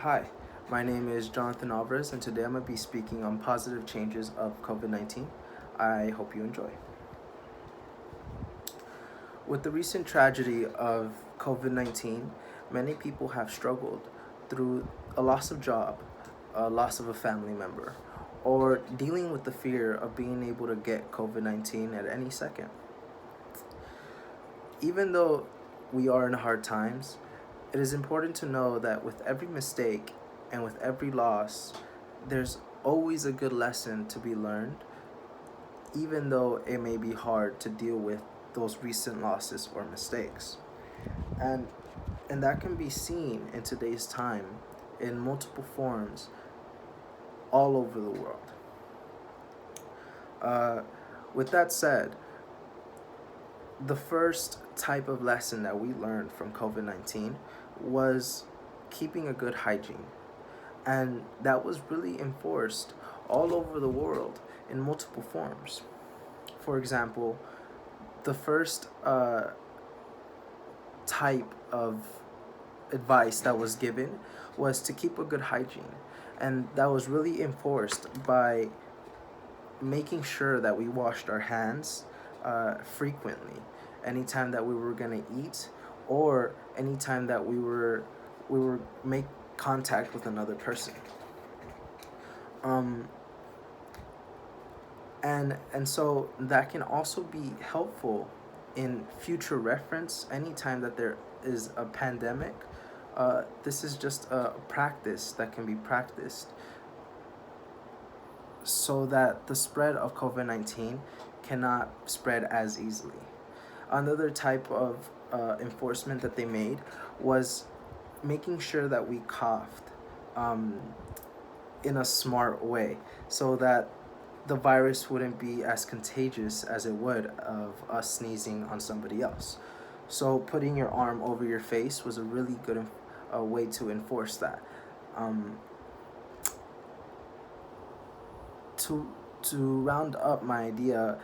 Hi, my name is Jonathan Alvarez, and today I'm going to be speaking on positive changes of COVID 19. I hope you enjoy. With the recent tragedy of COVID 19, many people have struggled through a loss of job, a loss of a family member, or dealing with the fear of being able to get COVID 19 at any second. Even though we are in hard times, it is important to know that with every mistake and with every loss, there's always a good lesson to be learned, even though it may be hard to deal with those recent losses or mistakes. And and that can be seen in today's time in multiple forms all over the world. Uh, with that said, the first type of lesson that we learned from COVID 19 was keeping a good hygiene. And that was really enforced all over the world in multiple forms. For example, the first type of advice that was given was to keep a good hygiene. And that was really enforced by making sure that we washed our hands frequently anytime that we were going to eat or anytime that we were make contact with another person. um and so that can also be helpful in future reference anytime that there is a pandemic. This is just a practice that can be practiced so that the spread of COVID 19 cannot spread as easily. Another type of enforcement that they made was making sure that we coughed um, in a smart way so that the virus wouldn't be as contagious as it would of us sneezing on somebody else. So putting your arm over your face was a really good way to enforce that. Um, to round up my idea,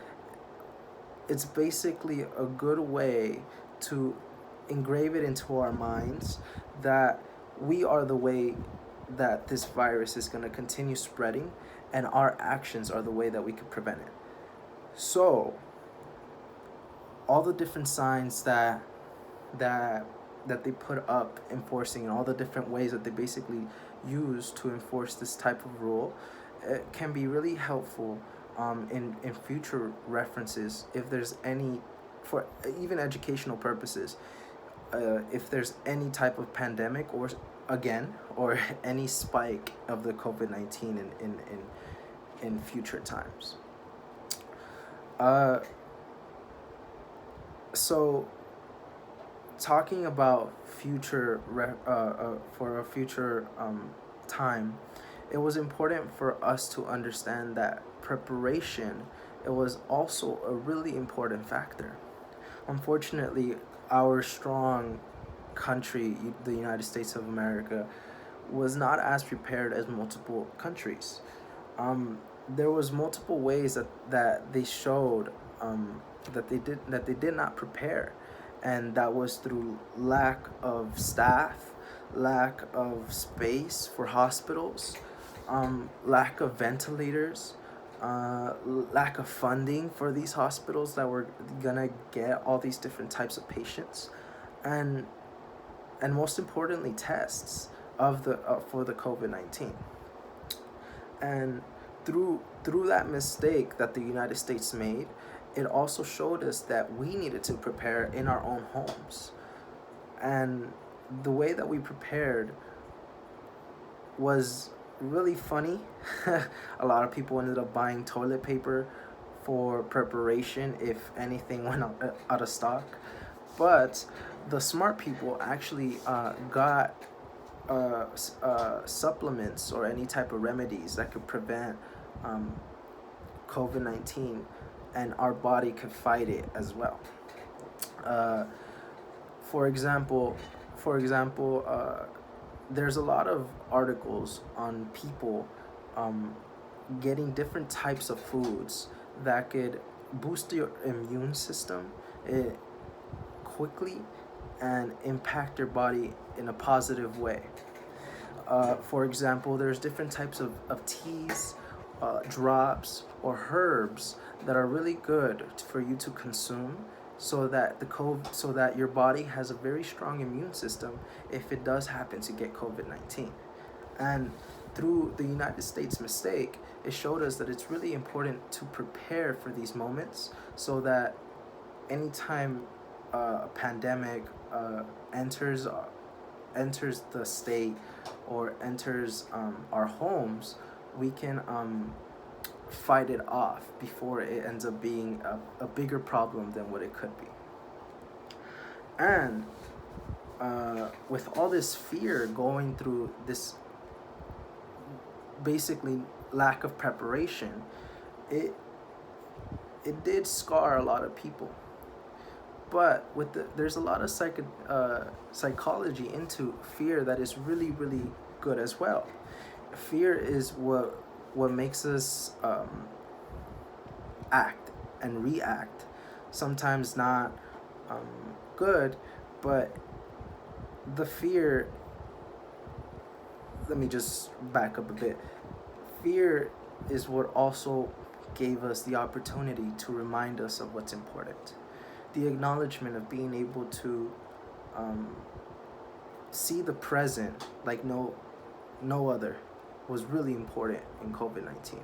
it's basically a good way to engrave it into our minds that we are the way that this virus is going to continue spreading, and our actions are the way that we could prevent it. So, all the different signs that that they put up enforcing, and all the different ways that they basically use to enforce this type of rule, it can be really helpful in future references if there's any, for even educational purposes, if there's any type of pandemic or again or any spike of the COVID 19 in future times. Uh, so talking about for a future time, it was important for us to understand that preparation, it was also a really important factor. Unfortunately, our strong country, the United States of America, was not as prepared as multiple countries. There was multiple ways that they showed that they did not prepare, and that was through lack of staff, lack of space for hospitals, lack of ventilators, lack of funding for these hospitals that were gonna get all these different types of patients, and most importantly, tests of the for the COVID 19. And through that mistake that the United States made, it also showed us that we needed to prepare in our own homes. And the way that we prepared was really funny. A lot of people ended up buying toilet paper for preparation if anything went out of stock. But the smart people actually got supplements or any type of remedies that could prevent um, COVID 19, and our body could fight it as well. Uh, for example, for example, there's a lot of articles on people um, getting different types of foods that could boost your immune system quickly and impact your body in a positive way. For example, there's different types of teas, drops, or herbs that are really good for you to consume so that so that your body has a very strong immune system if it does happen to get COVID-19. And through the United States mistake, it showed us that it's really important to prepare for these moments so that anytime a pandemic enters enters the state or enters our homes, we can fight it off before it ends up being a bigger problem than what it could be. And with all this fear going through this basically lack of preparation, it did scar a lot of people. But there's a lot of psychology into fear that is really really good as well. Fear is what makes us act and react, sometimes not good, but the fear. Let me just back up a bit. Fear is what also gave us the opportunity to remind us of what's important. The acknowledgement of being able to see the present like no other was really important in COVID-19.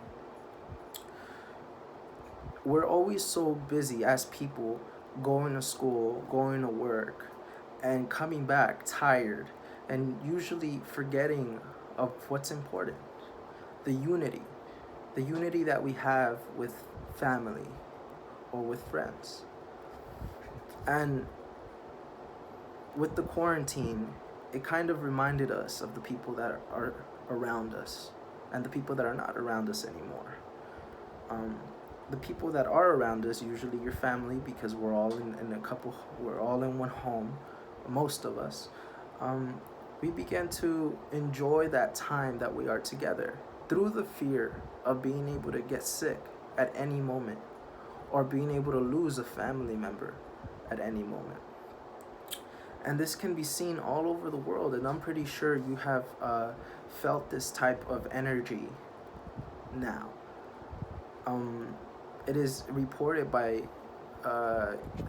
We're always so busy as people going to school, going to work, and coming back tired, and usually forgetting of what's important. The unity. The unity that we have with family or with friends. And with the quarantine, it kind of reminded us of the people that are around us and the people that are not around us anymore. The people that are around us, usually your family, because we're all we're all in one home, most of us. We began to enjoy that time that we are together through the fear of being able to get sick at any moment or being able to lose a family member at any moment. And this can be seen all over the world, and I'm pretty sure you have felt this type of energy now. It is reported by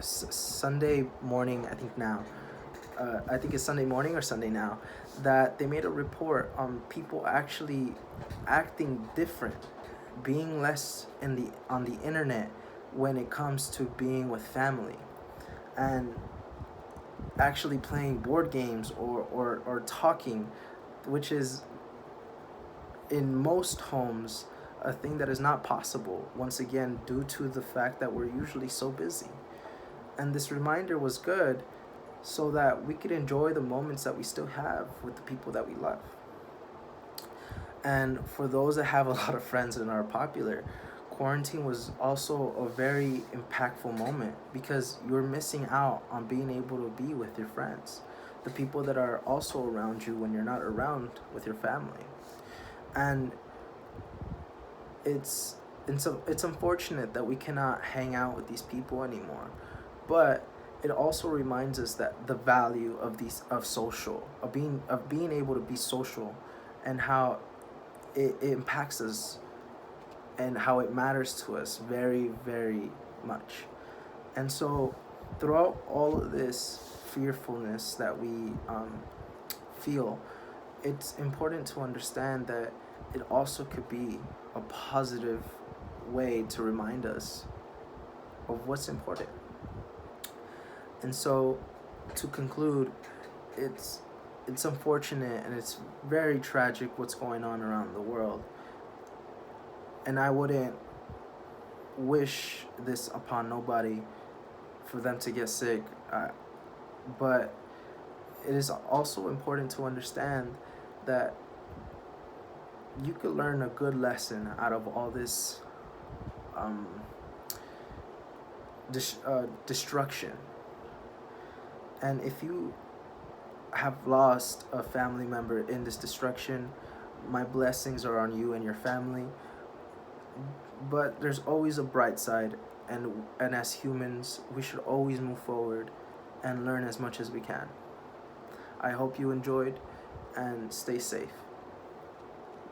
Sunday morning, I think now. I think it's Sunday morning or Sunday now, that they made a report on people actually acting different, being less on the internet when it comes to being with family, and actually playing board games or talking, which is in most homes a thing that is not possible, once again, due to the fact that we're usually so busy. And this reminder was good so that we could enjoy the moments that we still have with the people that we love. And for those that have a lot of friends and are popular, quarantine was also a very impactful moment because you're missing out on being able to be with your friends, the people that are also around you when you're not around with your family. And it's unfortunate that we cannot hang out with these people anymore, but it also reminds us that the value of being able to be social, and how it impacts us and how it matters to us very very much. And so throughout all of this fearfulness that we feel, it's important to understand that it also could be a positive way to remind us of what's important. And so, to conclude, it's unfortunate and it's very tragic what's going on around the world. And I wouldn't wish this upon nobody for them to get sick. But it is also important to understand that you could learn a good lesson out of all this destruction. And if you have lost a family member in this destruction, my blessings are on you and your family. But there's always a bright side, and as humans, we should always move forward and learn as much as we can. I hope you enjoyed, and stay safe.